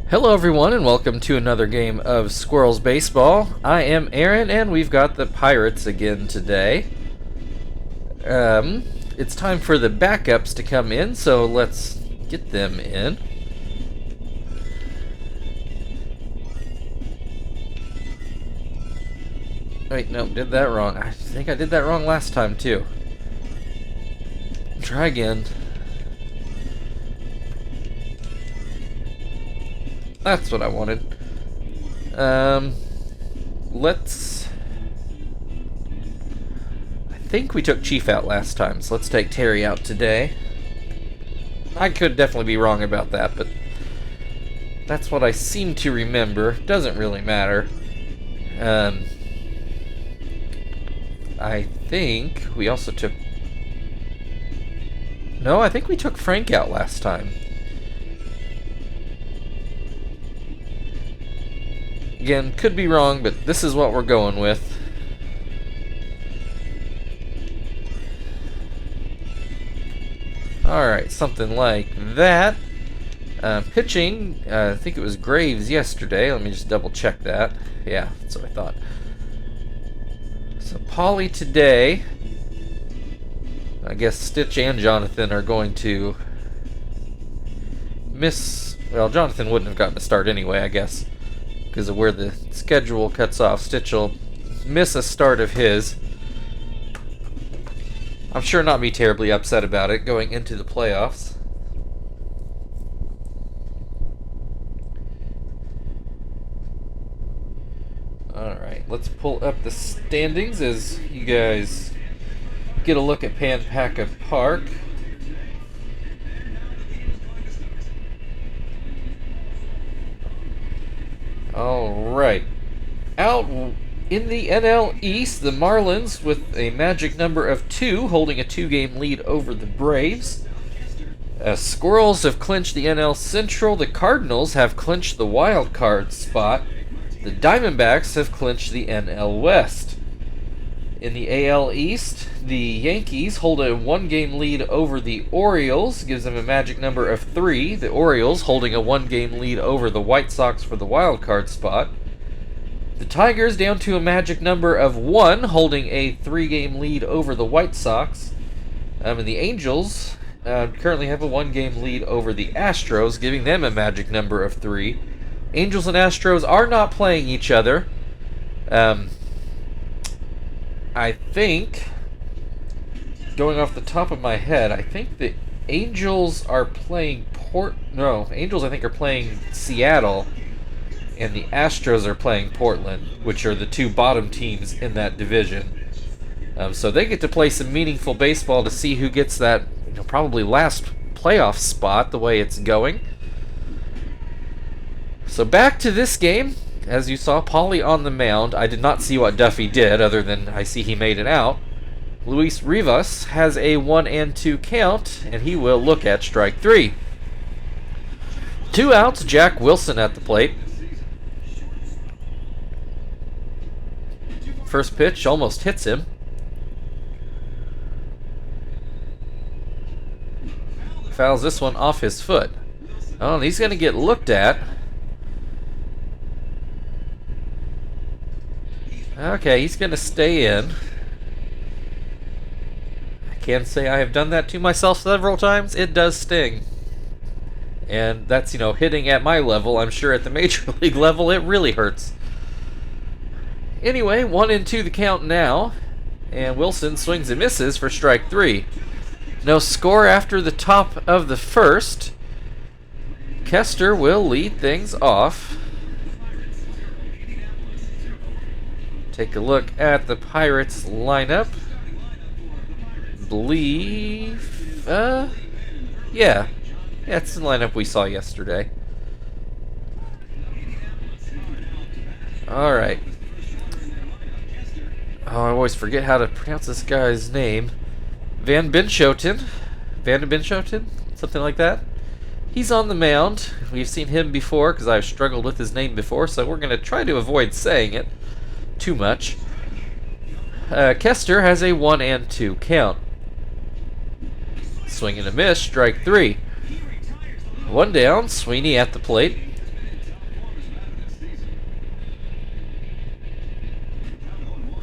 Hello everyone and welcome to another game of Squirrels Baseball. I am Aaron and we've got the Pirates again today. It's time for the backups to come in, so let's get them in. Wait, no, did that wrong. I think I did that wrong last time too. Try again. That's what I wanted. Let's... I think we took Chief out last time, so let's take Terry out today. I could definitely be wrong about that, but that's what I seem to remember. Doesn't really matter. I think we also took... No, I think we took Frank out last time. Again, could be wrong, but this is what we're going with. Alright, something like that. Pitching, I think it was Graves yesterday. Let me just double check that. Yeah, that's what I thought. So Paulie today. I guess Stitch and Jonathan are going to miss... Well, Jonathan wouldn't have gotten a start anyway, I guess, because of where the schedule cuts off. Stitch will miss a start of his. I'm sure not be terribly upset about it going into the playoffs. Alright, let's pull up the standings as you guys get a look at Panpaca Park. Alright. Out in the NL East, the Marlins with a magic number of 2, holding a 2-game lead over the Braves. Squirrels have clinched the NL Central. The Cardinals have clinched the wild card spot. The Diamondbacks have clinched the NL West. In the AL East, the Yankees hold a 1-game lead over the Orioles, gives them a magic number of 3. The Orioles holding a 1-game lead over the White Sox for the wild card spot. The Tigers down to a magic number of 1, holding a 3-game lead over the White Sox. And the Angels currently have a 1-game lead over the Astros, giving them a magic number of 3. Angels and Astros are not playing each other. I think, going off the top of my head, I think the Angels are playing Angels I think are playing Seattle, and the Astros are playing Portland, which are the 2 bottom teams in that division. So they get to play some meaningful baseball to see who gets that, probably last playoff spot the way it's going. So back to this game. As you saw, Paulie on the mound. I did not see what Duffy did, other than I see he made it out. Luis Rivas has a 1-2 count, and he will look at strike 3. 2 outs, Jack Wilson at the plate. First pitch almost hits him. Fouls this one off his foot. Oh, and he's going to get looked at. Okay, he's going to stay in. I can say I have done that to myself several times. It does sting. And that's, hitting at my level. I'm sure at the major league level it really hurts. Anyway, 1-2 the count now. And Wilson swings and misses for strike 3. No score after the top of the first. Kester will lead things off. Take a look at the Pirates lineup. Yeah, it's the lineup we saw yesterday. Alright. Oh, I always forget how to pronounce this guy's name. Van Benschoten? Something like that. He's on the mound. We've seen him before because I've struggled with his name before, so we're going to try to avoid saying it too much. Kester has a 1-2 count. Swing and a miss, strike 3. 1 down, Sweeney at the plate.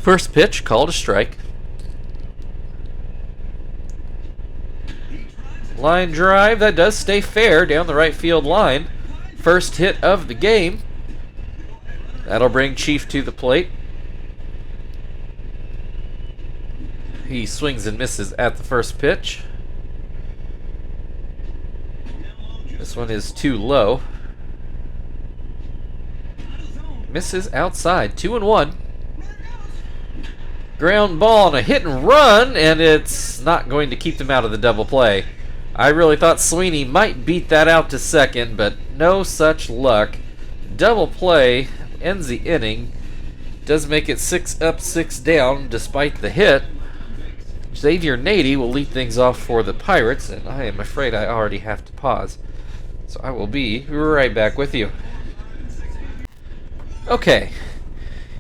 First pitch, called a strike. Line drive, that does stay fair down the right field line. First hit of the game. That'll bring Chief to the plate. He swings and misses at the first pitch. This one is too low. Misses outside. 2-1. Ground ball and a hit and run, and it's not going to keep them out of the double play. I really thought Sweeney might beat that out to second, but no such luck. Double play ends the inning. Does make it 6 up, 6 down despite the hit. Xavier Nady will lead things off for the Pirates, and I am afraid I already have to pause. So I will be right back with you. Okay,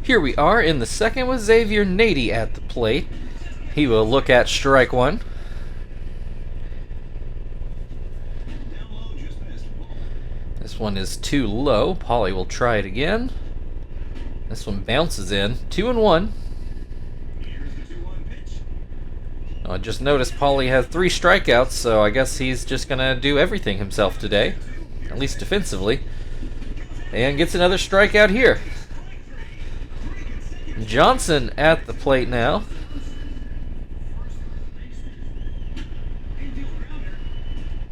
here we are in the second with Xavier Nady at the plate. He will look at strike one. This one is too low. Paulie will try it again. This one bounces in. 2-1. I just noticed Paulie has 3 strikeouts, so I guess he's just going to do everything himself today, at least defensively. And gets another strikeout here. Johnson at the plate now.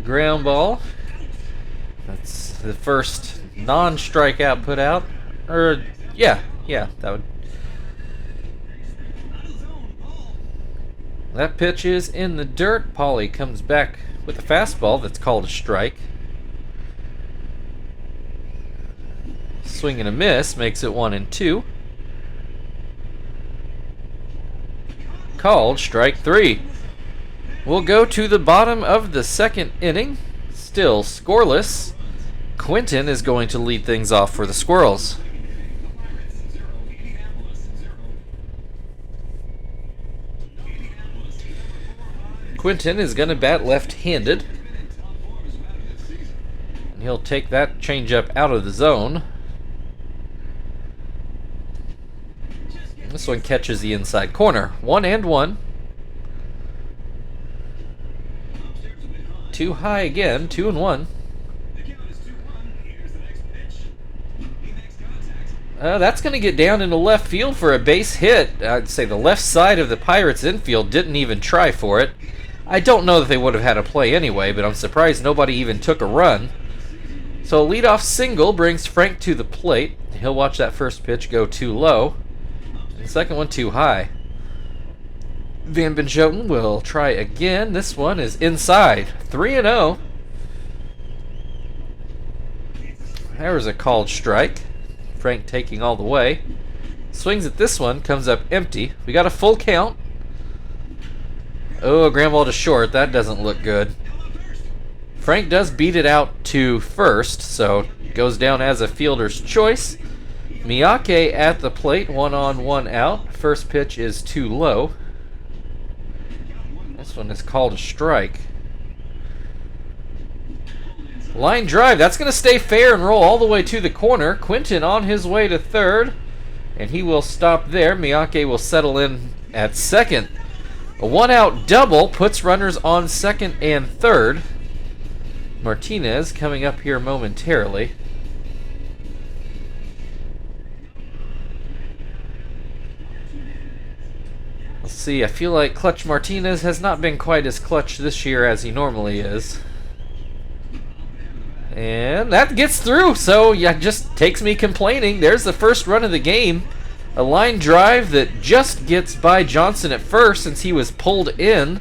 Ground ball. That's the first non-strikeout put out. Yeah, that would. That pitch is in the dirt. Paulie comes back with a fastball that's called a strike. Swing and a miss makes it 1-2. Called strike 3. We'll go to the bottom of the second inning. Still scoreless. Quinton is going to lead things off for the Squirrels. Quinton is going to bat left-handed. And he'll take that changeup out of the zone. This one catches the inside corner. 1-1. Too high again. 2-1. That's going to get down into left field for a base hit. I'd say the left side of the Pirates infield didn't even try for it. I don't know that they would have had a play anyway, but I'm surprised nobody even took a run. So a leadoff single brings Frank to the plate. He'll watch that first pitch go too low. The second one too high. Van Benchoten will try again. This one is inside. 3-0. There was a called strike. Frank taking all the way. Swings at this one, comes up empty. We got a full count. Oh, a ground ball to short. That doesn't look good. Frank does beat it out to first, so goes down as a fielder's choice. Miyake at the plate, 1 on, 1 out. First pitch is too low. This one is called a strike. Line drive, that's going to stay fair and roll all the way to the corner. Quinton on his way to third, and he will stop there. Miyake will settle in at second. A 1-out double puts runners on second and third. Martinez coming up here momentarily. Let's see, I feel like Clutch Martinez has not been quite as clutch this year as he normally is. And that gets through, so yeah, just takes me complaining. There's the first run of the game. A line drive that just gets by Johnson at first since he was pulled in.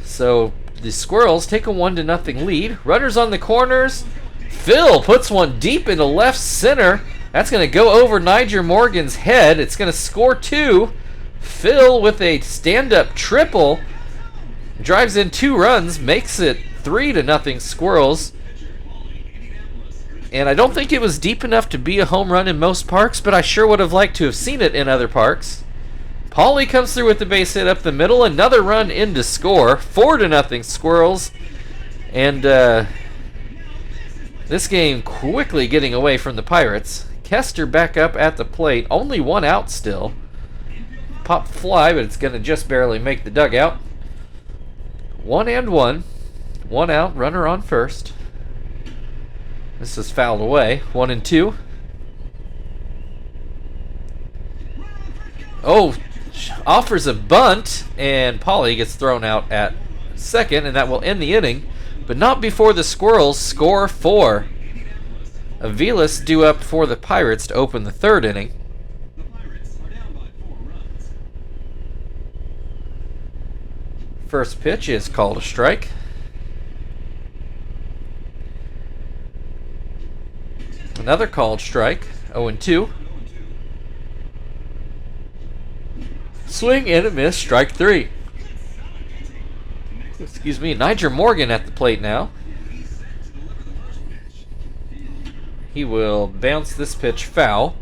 So the Squirrels take a 1-0 lead. Runners on the corners. Phil puts one deep into left center. That's going to go over Niger Morgan's head. It's going to score 2. Phil with a stand-up triple. Drives in 2 runs, makes it 3-0 Squirrels. And I don't think it was deep enough to be a home run in most parks, but I sure would have liked to have seen it in other parks. Paulie comes through with the base hit up the middle. Another run in to score. 4-0 Squirrels. And this game quickly getting away from the Pirates. Kester back up at the plate. Only one out still. Pop fly, but it's going to just barely make the dugout. 1-1. One out, runner on first. This is fouled away. 1-2. Oh, offers a bunt, and Pauly gets thrown out at second, and that will end the inning, but not before the Squirrels score 4. Aviles due up for the Pirates to open the third inning. First pitch is called a strike. Another called strike. 0-2. Swing and a miss, strike 3. Excuse me, Niger Morgan at the plate now. He will bounce this pitch foul.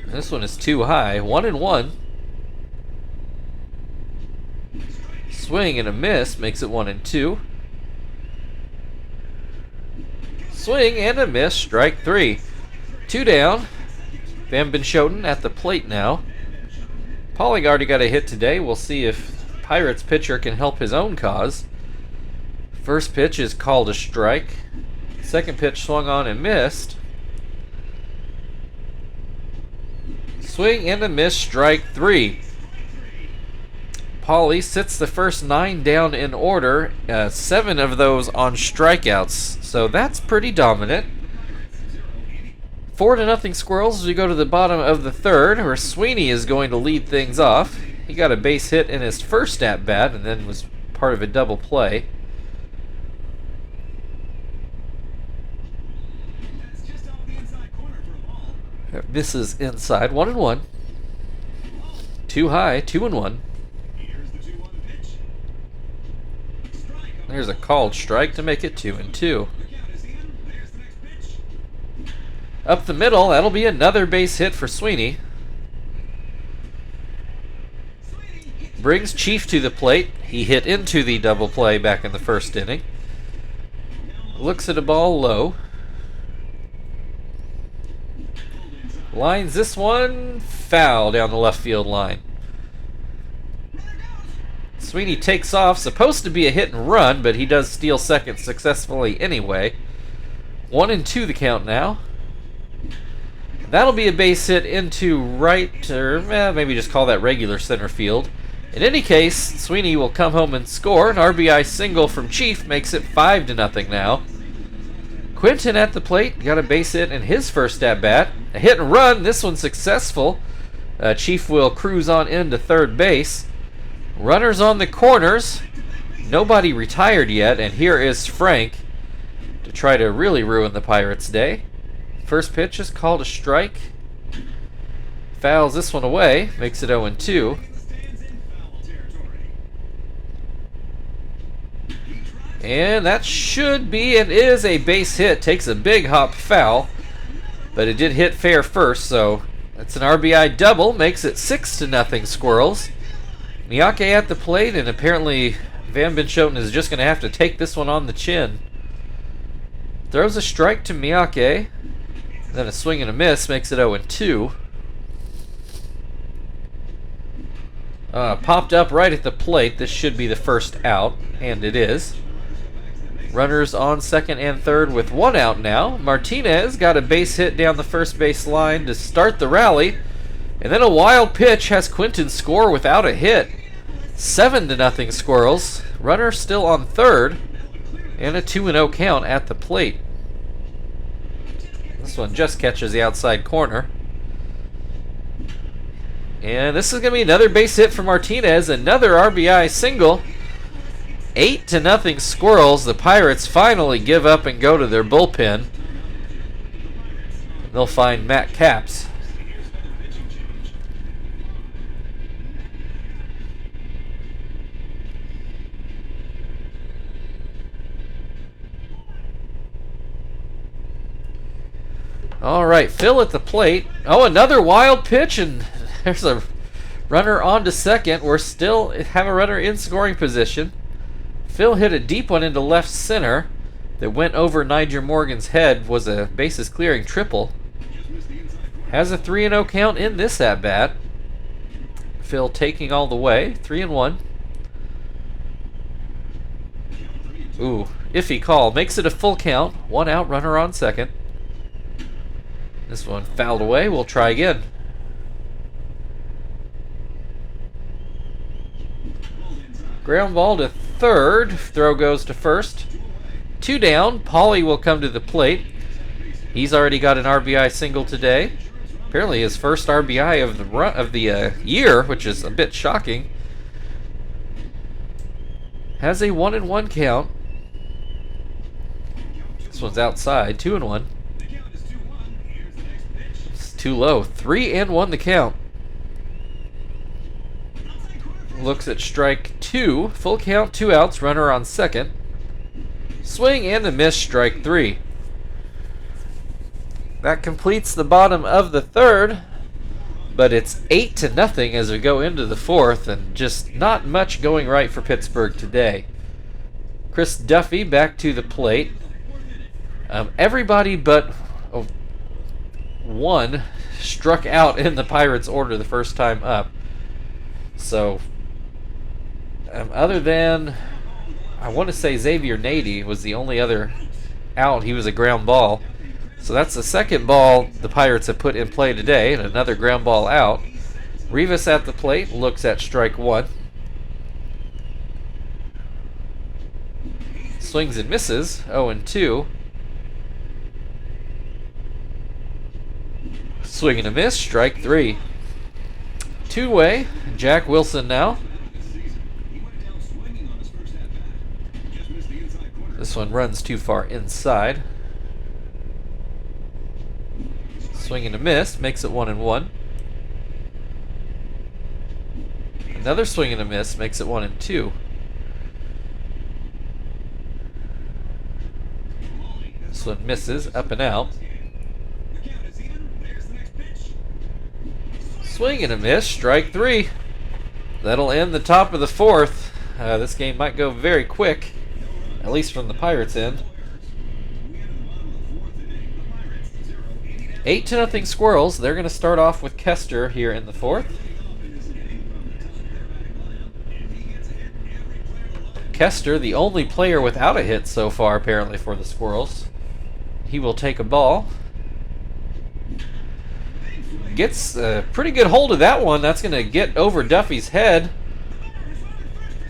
This one is too high. 1-1. Swing and a miss makes it 1-2. Swing and a miss, strike 3. 2 down. Van Benschoten at the plate now. Pauly already got a hit today. We'll see if Pirates pitcher can help his own cause. First pitch is called a strike. Second pitch swung on and missed. Swing and a miss, strike 3. Pauly sits the first 9 down in order, 7 of those on strikeouts, so that's pretty dominant. 4-0 Squirrels as we go to the bottom of the third, where Sweeney is going to lead things off. He got a base hit in his first at-bat and then was part of a double play. Misses inside, 1-1. Too high, 2-1. There's a called strike to make it 2-2. Up the middle, that'll be another base hit for Sweeney. Brings Chief to the plate. He hit into the double play back in the first inning. Looks at a ball low. Lines this one foul down the left field line. Sweeney takes off, supposed to be a hit and run, but he does steal second successfully anyway. 1-2 the count now. That'll be a base hit into right, or maybe just call that regular center field. In any case, Sweeney will come home and score. An RBI single from Chief makes it 5-0 now. Quinton at the plate, got a base hit in his first at-bat. A hit and run, this one successful. Chief will cruise on into third base. Runners on the corners. Nobody retired yet, and here is Frank to try to really ruin the Pirates' day. First pitch is called a strike. Fouls this one away, makes it 0-2. And that should be and is a base hit. Takes a big hop foul, but it did hit fair first, so that's an RBI double. Makes it 6-0 Squirrels. Miyake at the plate, and apparently Van Benschoten is just going to have to take this one on the chin. Throws a strike to Miyake. Then a swing and a miss makes it 0-2. Popped up right at the plate. This should be the first out, and it is. Runners on second and third with 1 out now. Martinez got a base hit down the first base line to start the rally. And then a wild pitch has Quinton score without a hit. 7-0 Squirrels. Runner still on third. And a 2-0 count at the plate. This one just catches the outside corner. And this is going to be another base hit for Martinez. Another RBI single. 8-0 Squirrels. The Pirates finally give up and go to their bullpen. They'll find Matt Capps. All right, Phil at the plate. Oh, another wild pitch, and there's a runner on to second. We're still have a runner in scoring position. Phil hit a deep one into left center that went over Niger Morgan's head, was a bases clearing triple. Has a 3-0 count in this at-bat. Phil taking all the way, 3-1. Ooh, iffy call. Makes it a full count. 1 out, runner on second. This one fouled away. We'll try again. Ground ball to third. Throw goes to first. 2 down. Paulie will come to the plate. He's already got an RBI single today. Apparently his first RBI of the year, which is a bit shocking. Has a 1-1 count. This one's outside. 2-1. It's too low. 3-1 the count. Looks at strike 2. Full count, 2 outs. Runner on second. Swing and a miss. Strike 3. That completes the bottom of the third, but it's 8-0 as we go into the fourth, and just not much going right for Pittsburgh today. Chris Duffy back to the plate. Everybody but one struck out in the Pirates' order the first time up. So, other than, I want to say Xavier Nady was the only other out. He was a ground ball. So that's the second ball the Pirates have put in play today, and another ground ball out. Rivas at the plate, looks at strike 1. Swings and misses, 0-2. Swing and a miss, strike 3. Two-way, Jack Wilson now. This one runs too far inside. Swing and a miss, makes it 1-1. Another swing and a miss, makes it 1-2. This one misses, up and out. Swing and a miss, strike 3. That'll end the top of the fourth. This game might go very quick, at least from the Pirates' end. 8-0 Squirrels. They're going to start off with Kester here in the fourth. Kester, the only player without a hit so far, apparently, for the Squirrels. He will take a ball. Gets a pretty good hold of that one. That's going to get over Duffy's head.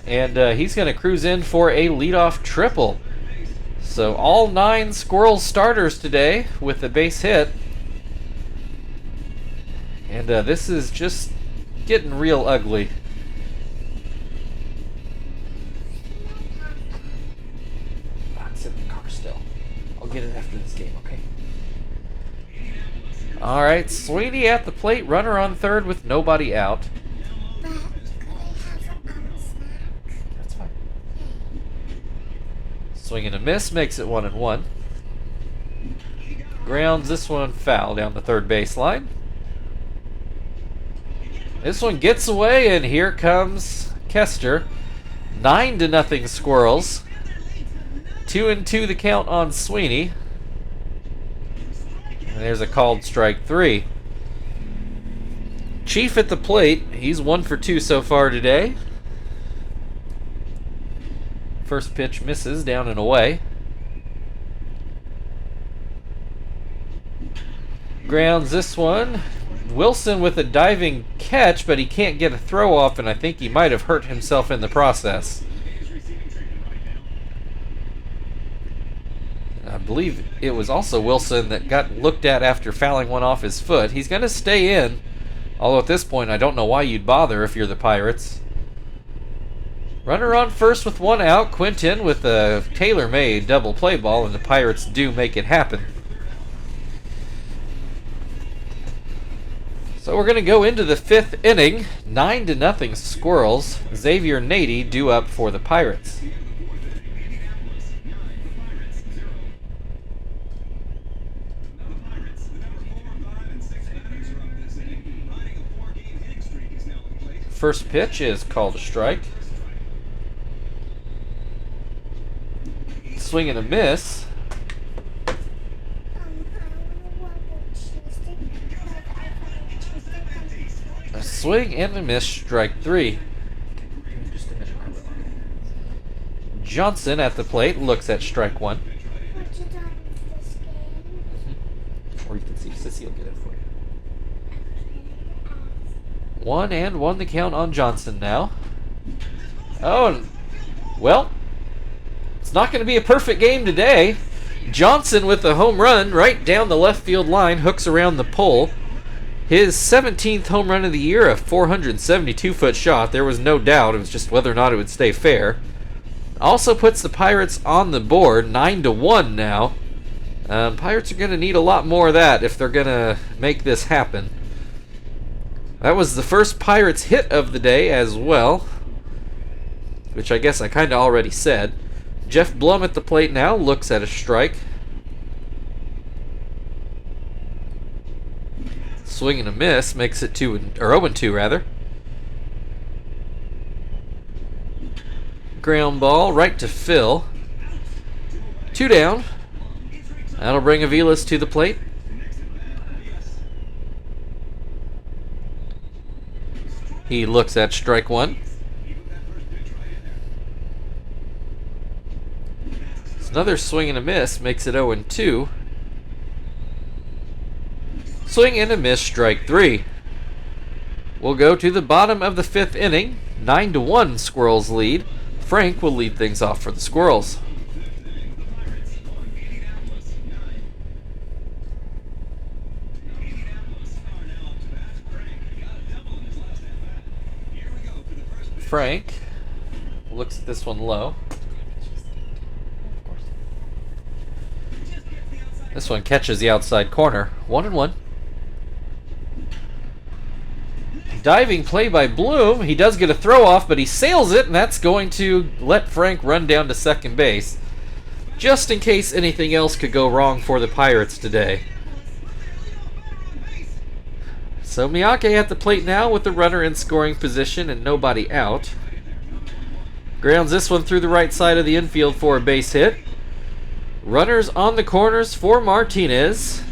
And he's going to cruise in for a leadoff triple. So all 9 Squirrels starters today with a base hit. And this is just getting real ugly. It's in the car still. I'll get it after this game, okay? Alright, Sweeney at the plate, runner on third with nobody out. That's fine. Swing and a miss, makes it 1-1. Grounds this one foul down the third baseline. This one gets away, and here comes Kester. 9-0 Squirrels. 2-2 the count on Sweeney. And there's a called strike 3. Chief at the plate. He's 1 for 2 so far today. First pitch misses, down and away. Grounds this one. Wilson with a diving catch, but he can't get a throw off, and I think he might have hurt himself in the process. I believe it was also Wilson that got looked at after fouling one off his foot. He's going to stay in, although at this point I don't know why you'd bother if you're the Pirates. Runner on first with 1 out. Quinton with a tailor-made double play ball, and the Pirates do make it happen. So we're going to go into the 5th inning. 9-0 Squirrels. Xavier Nady due up for the Pirates. First pitch is called a strike. Swing and a miss. A swing and a miss, strike 3. Johnson at the plate looks at strike 1. Or you can see Sissy will get it for you. 1-1 the count on Johnson now. Oh, well, it's not going to be a perfect game today. Johnson with a home run right down the left field line, hooks around the pole. His 17th home run of the year, a 472-foot shot. There was no doubt. It was just whether or not it would stay fair. Also puts the Pirates on the board, 9-1 now. Pirates are going to need a lot more of that if they're going to make this happen. That was the first Pirates hit of the day as well, which I guess I kind of already said. Jeff Blum at the plate now looks at a strike. Swing and a miss makes it 0-2 rather. Ground ball right to Phil. 2 down. That'll bring Aviles to the plate. He looks at strike 1. Another swing and a miss makes it 0-2. Swing and a miss, strike 3. We'll go to the bottom of the 5th inning. 9-1 Squirrels lead. Frank will lead things off for the Squirrels. Frank looks at this one low. This one catches the outside corner. 1-1. Diving play by Bloom. He does get a throw off, but he sails it, and that's going to let Frank run down to second base, just in case anything else could go wrong for the Pirates today. So Miyake at the plate now with the runner in scoring position and nobody out. Grounds this one through the right side of the infield for a base hit. Runners on the corners for Martinez,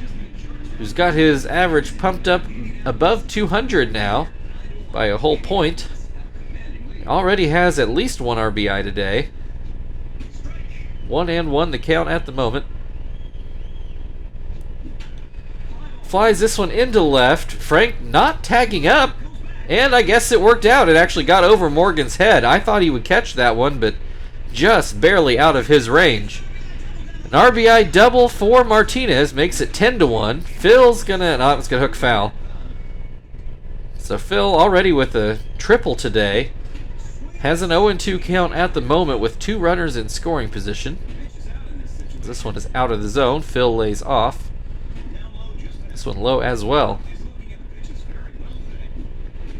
who's got his average pumped up above 200 now by a whole point. Already has at least 1 RBI today. 1-1 the count at the moment. Flies this one into left. Frank not tagging up, and I guess it worked out. It actually got over Morgan's head. I thought he would catch that one, but just barely out of his range. An RBI double for Martinez makes it 10-1. Phil's gonna it's gonna hook foul. So Phil already with a triple today. Has an 0-2 count at the moment with 2 runners in scoring position. This one is out of the zone. Phil lays off. This one low as well.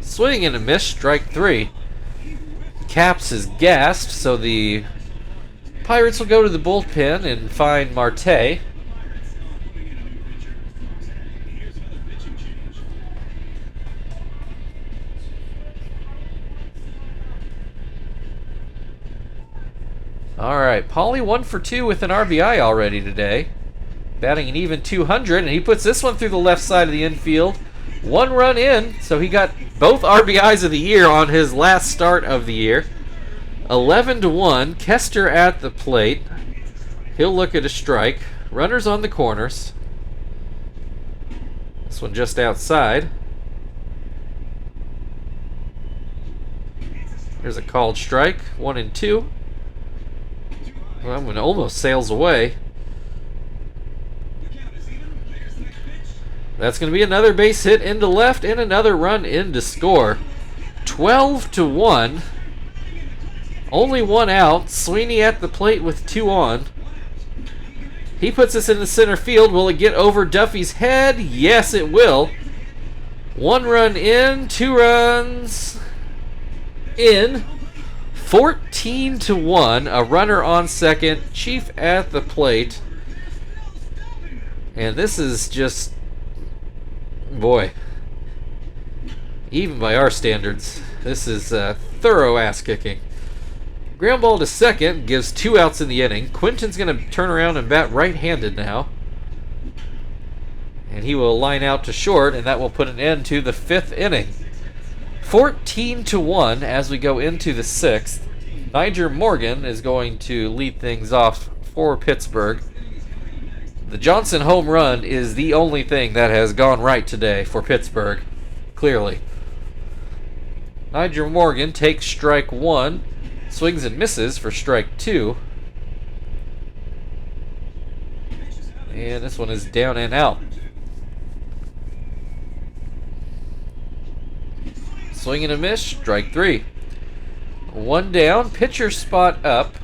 Swing and a miss, strike 3. Caps is gassed, so the Pirates will go to the bullpen and find Marte. Alright, Paulie 1 for 2 with an RBI already today. Batting an even 200, and he puts this one through the left side of the infield. 1 run in, so he got both RBIs of the year on his last start of the year. 11-1, Kester at the plate. He'll look at a strike. Runners on the corners. This one just outside. Here's a called strike. 1-2. Well, one almost sails away. That's going to be another base hit into left and another run in to score. 12-1. Only 1 out. Sweeney at the plate with 2 on. He puts this in the center field. Will it get over Duffy's head? Yes, it will. 1 run in, 2 runs in. 14-1. A runner on second. Chief at the plate. And this is just, boy, even by our standards, this is thorough ass kicking. Ground ball to second gives 2 outs in the inning. Quinton's going to turn around and bat right-handed now. And he will line out to short, and that will put an end to the 5th inning. 14-1 as we go into the 6th. Niger Morgan is going to lead things off for Pittsburgh. The Johnson home run is the only thing that has gone right today for Pittsburgh, clearly. Niger Morgan takes strike 1, swings and misses for strike 2. And this one is down and out. Swing and a miss, strike 3. 1 down, pitcher spot up.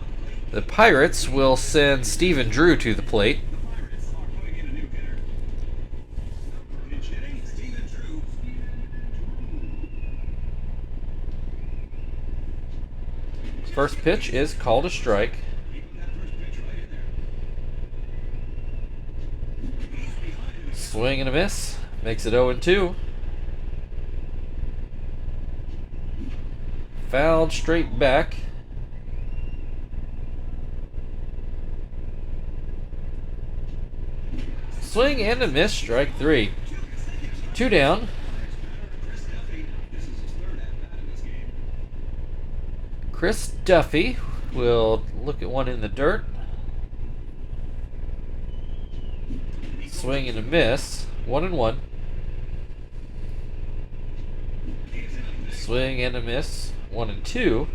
The Pirates will send Stephen Drew to the plate. First pitch is called a strike. Swing and a miss, makes it 0-2. Fouled straight back. Swing and a miss, strike 3. 2 down. Chris Duffy will look at one in the dirt. Swing and a miss. 1-1. Swing and a miss. 1-2.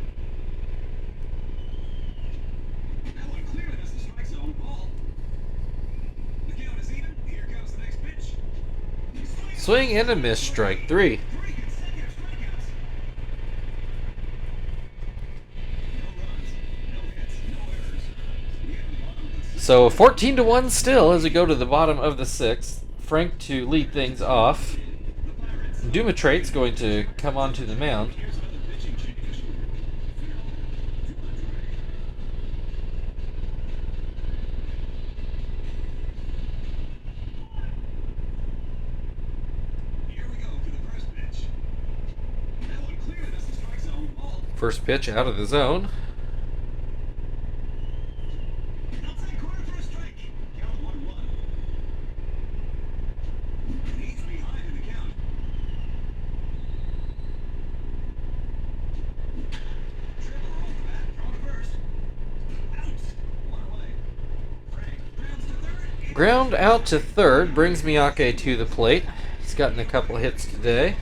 Swing and a miss, strike 3. So 14-1 still as we go to the bottom of the 6th. Frank to lead things off. Dumatrate's going to come onto the mound. First pitch out of the zone. Ground out to third brings Miyake to the plate. He's gotten a couple hits today.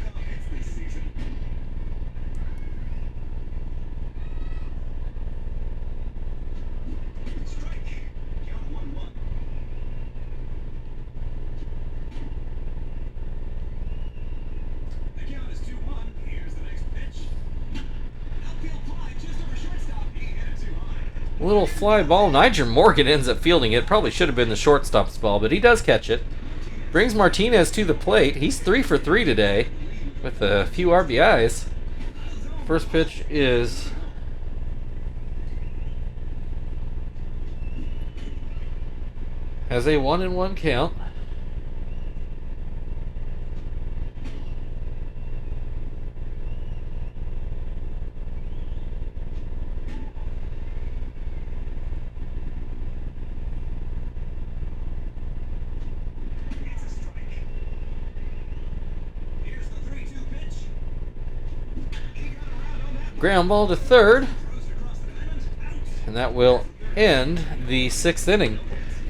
Little fly ball. Niger Morgan ends up fielding it. Probably should have been the shortstop's ball, but he does catch it. Brings Martinez to the plate. He's 3 for 3 today with a few RBIs. First pitch is has a 1-1 count. Ground ball to third, and that will end the 6th inning.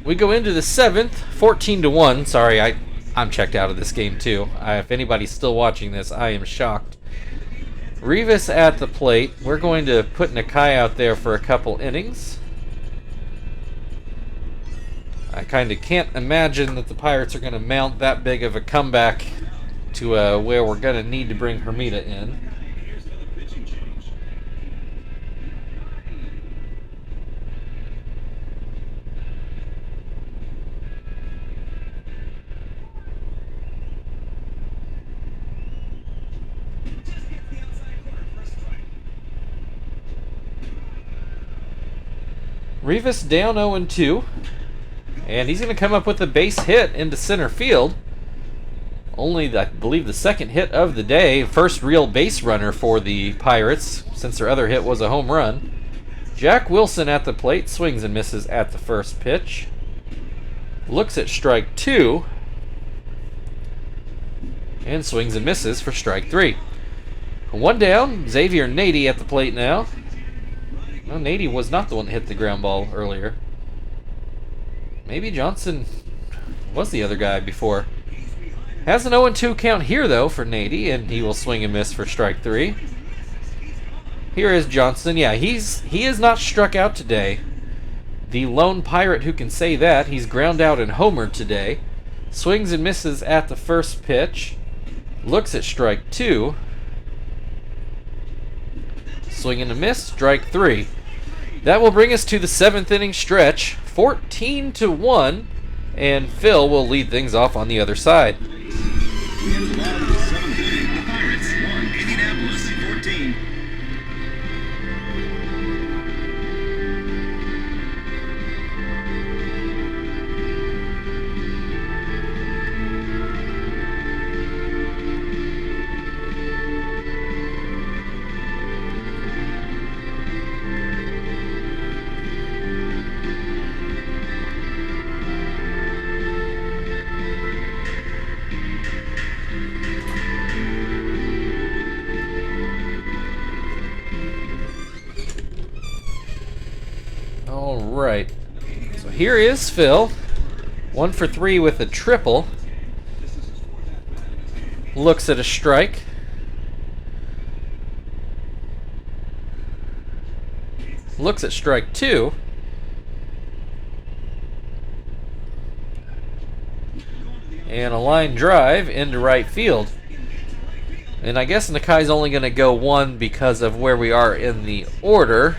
We go into the 7th, 14-1. Sorry, I'm checked out of this game too. If anybody's still watching this, I am shocked. Rivas at the plate. We're going to put Nakai out there for a couple innings. I kind of can't imagine that the Pirates are going to mount that big of a comeback to where we're going to need to bring Hermida in. Rivas down 0-2, and he's going to come up with a base hit into center field. Only, I believe, the second hit of the day. First real base runner for the Pirates, since their other hit was a home run. Jack Wilson at the plate, swings and misses at the first pitch. Looks at strike 2. And swings and misses for strike 3. One down, Xavier Nady at the plate now. No, Nady was not the one that hit the ground ball earlier. Maybe Johnson was the other guy before. Has an 0-2 count here, though, for Nady, and he will swing and miss for strike 3. Here is Johnson. Yeah, he is not struck out today. The lone Pirate who can say that. He's ground out and homered today. Swings and misses at the first pitch. Looks at strike 2. Swing and a miss, strike 3. That will bring us to the 7th inning stretch, 14-1, and Phil will lead things off on the other side. In the bottom of the 7th inning, the Pirates won, Indianapolis 14. Alright, so here is Phil. 1 for 3 with a triple. Looks at a strike. Looks at strike 2. And a line drive into right field. And I guess Nakai's only going to go 1 because of where we are in the order,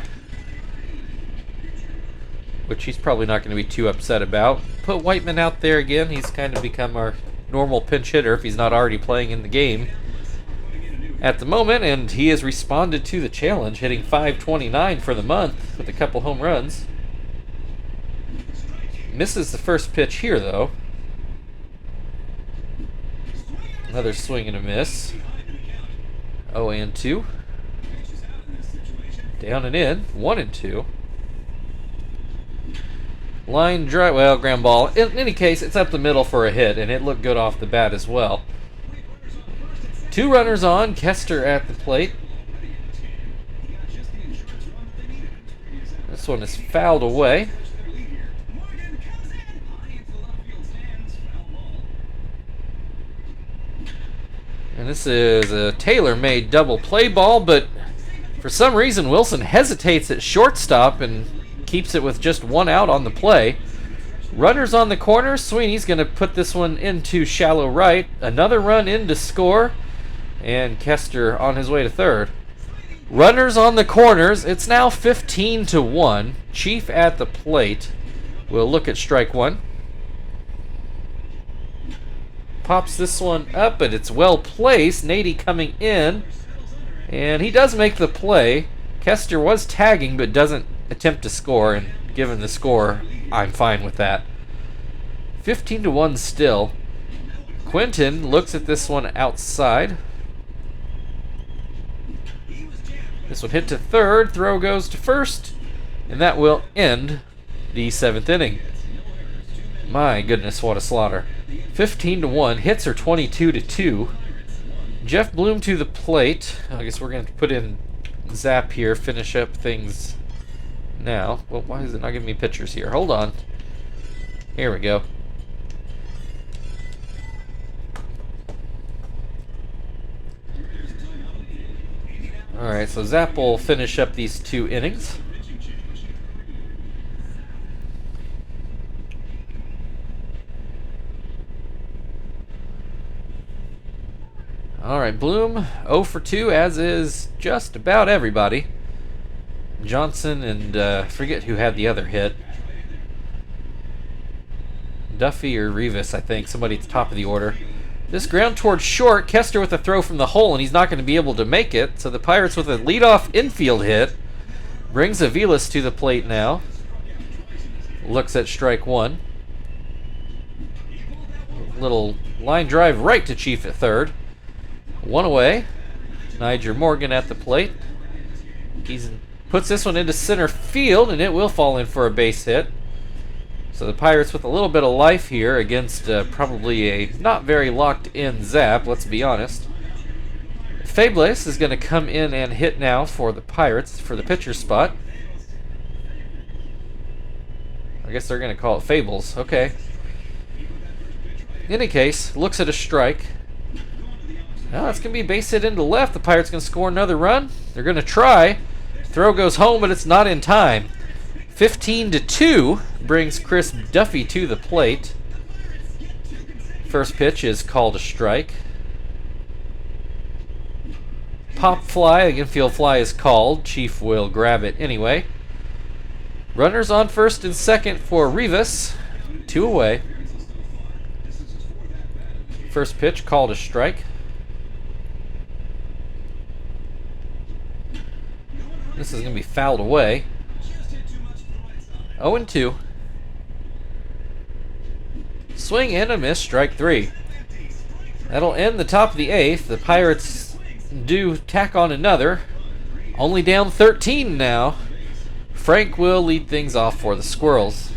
which he's probably not going to be too upset about. Put Whiteman out there again. He's kind of become our normal pinch hitter if he's not already playing in the game at the moment, and he has responded to the challenge, hitting .529 for the month with a couple home runs. Misses the first pitch here, though. Another swing and a miss. 0-2. Down and in. 1-2. Line drive, well, ground ball. In any case, it's up the middle for a hit, and it looked good off the bat as well. 2 runners on, Kester at the plate. This one is fouled away. And this is a tailor-made double play ball, but for some reason Wilson hesitates at shortstop and keeps it with just 1 out on the play. Runners on the corner. Sweeney's going to put this one into shallow right. Another run in to score. And Kester on his way to third. Runners on the corners. It's now 15-1. Chief at the plate. We'll look at strike 1. Pops this one up, but it's well placed. Nady coming in. And he does make the play. Kester was tagging, but doesn't attempt to score, and given the score, I'm fine with that. 15-1 still. Quinton looks at this one outside. This one hit to third, throw goes to first, and that will end the 7th inning. My goodness, what a slaughter. 15-1, hits are 22-2. Jeff Bloom to the plate. I guess we're going to put in Zap here, finish up things now. Well, why is it not giving me pictures here? Hold on. Here we go. Alright, so Zap will finish up these 2 innings. Alright, Bloom 0 for 2, as is just about everybody. Johnson and forget who had the other hit. Duffy or Rivas, I think. Somebody at the top of the order. This ground towards short. Kester with a throw from the hole, and he's not going to be able to make it. So the Pirates with a leadoff infield hit. Brings Aviles to the plate now. Looks at strike 1. Little line drive right to Chief at third. 1 away. Niger Morgan at the plate. He's Puts this one into center field, and it will fall in for a base hit. So the Pirates with a little bit of life here against probably a not very locked-in Zap, let's be honest. Fables is going to come in and hit now for the Pirates for the pitcher spot. I guess they're going to call it Fables. Okay. In any case, looks at a strike. Now that's going to be a base hit into left. The Pirates going to score another run. They're going to try. Throw goes home, but it's not in time. 15-2 brings Chris Duffy to the plate. First pitch is called a strike. Pop fly, the infield fly is called. Chief will grab it anyway. Runners on first and second for Rivas. 2 away. First pitch called a strike. This is going to be fouled away. 0-2. Swing and a miss, strike 3. That'll end the top of the 8th. The Pirates do tack on another. Only down 13 now. Frank will lead things off for the Squirrels.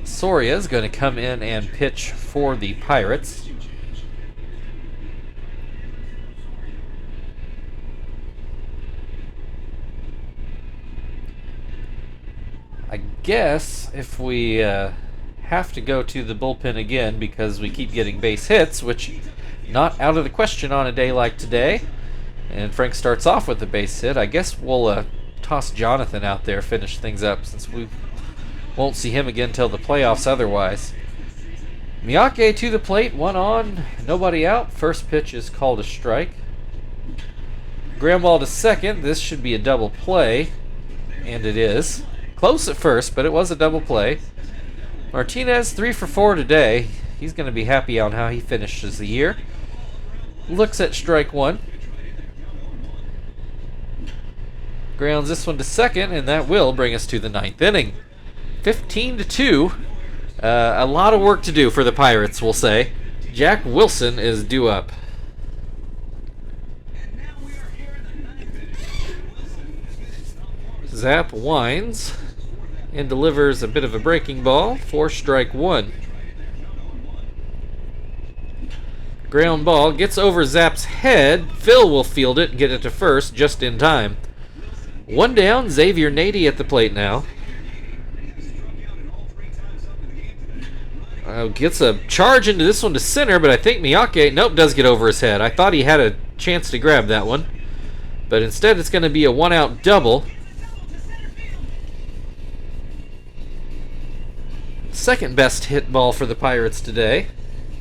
Soria is going to come in and pitch for the Pirates. I guess if we have to go to the bullpen again because we keep getting base hits, which not out of the question on a day like today, and Frank starts off with the base hit, I guess we'll toss Jonathan out there, finish things up, since we won't see him again till the playoffs otherwise. Miyake to the plate, 1 on, nobody out. First pitch is called a strike. Ground ball to second. This should be a double play, and it is. Close at first, but it was a double play. Martinez 3 for 4 today. He's going to be happy on how he finishes the year. Looks at strike 1. Grounds this one to second, and that will bring us to the 9th inning. 15-2. A lot of work to do for the Pirates, we'll say. Jack Wilson is due up. Zap winds and delivers a bit of a breaking ball for strike 1. Ground ball gets over Zap's head. Phil will field it and get it to first just in time. 1 down, Xavier Nady at the plate now. Gets a charge into this one to center, but I think Miyake, nope, does get over his head. I thought he had a chance to grab that one, but instead it's going to be a 1-out double. Second best hit ball for the Pirates today,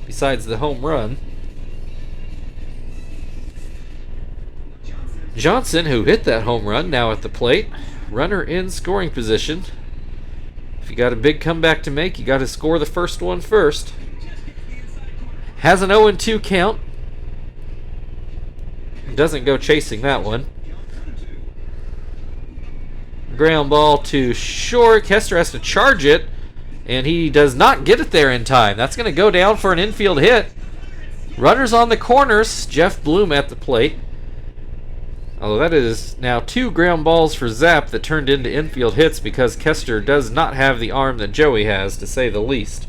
besides the home run. Johnson, who hit that home run, now at the plate. Runner in scoring position. If you got a big comeback to make, you got to score the first one first. Has an 0-2 count. Doesn't go chasing that one. Ground ball to short. Kester has to charge it, and he does not get it there in time. That's going to go down for an infield hit. Runners on the corners. Jeff Bloom at the plate. Although that is now 2 ground balls for Zap that turned into infield hits because Kester does not have the arm that Joey has, to say the least.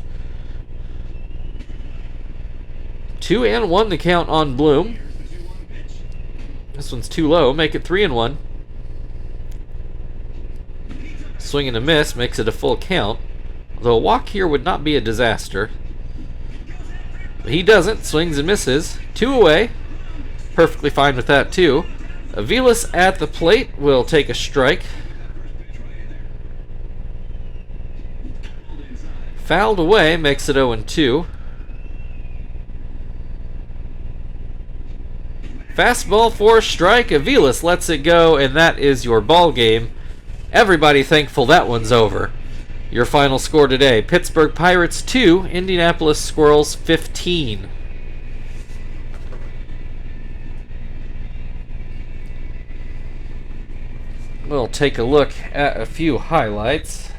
2-1 the count on Bloom. This one's too low. Make it 3-1. Swing and a miss makes it a full count. Although a walk here would not be a disaster. But he doesn't. Swings and misses. 2 away. Perfectly fine with that too. Aviles at the plate will take a strike. Fouled away, makes it 0-2. Fastball for a strike. Aviles lets it go, and that is your ball game. Everybody thankful that one's over. Your final score today: Pittsburgh Pirates 2, Indianapolis Squirrels 15. We'll take a look at a few highlights.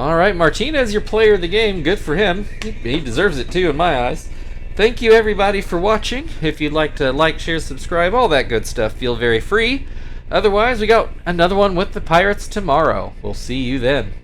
All right, Martinez, your player of the game. Good for him. He deserves it too, in my eyes. Thank you, everybody, for watching. If you'd like to like, share, subscribe, all that good stuff, feel very free. Otherwise, we got another one with the Pirates tomorrow. We'll see you then.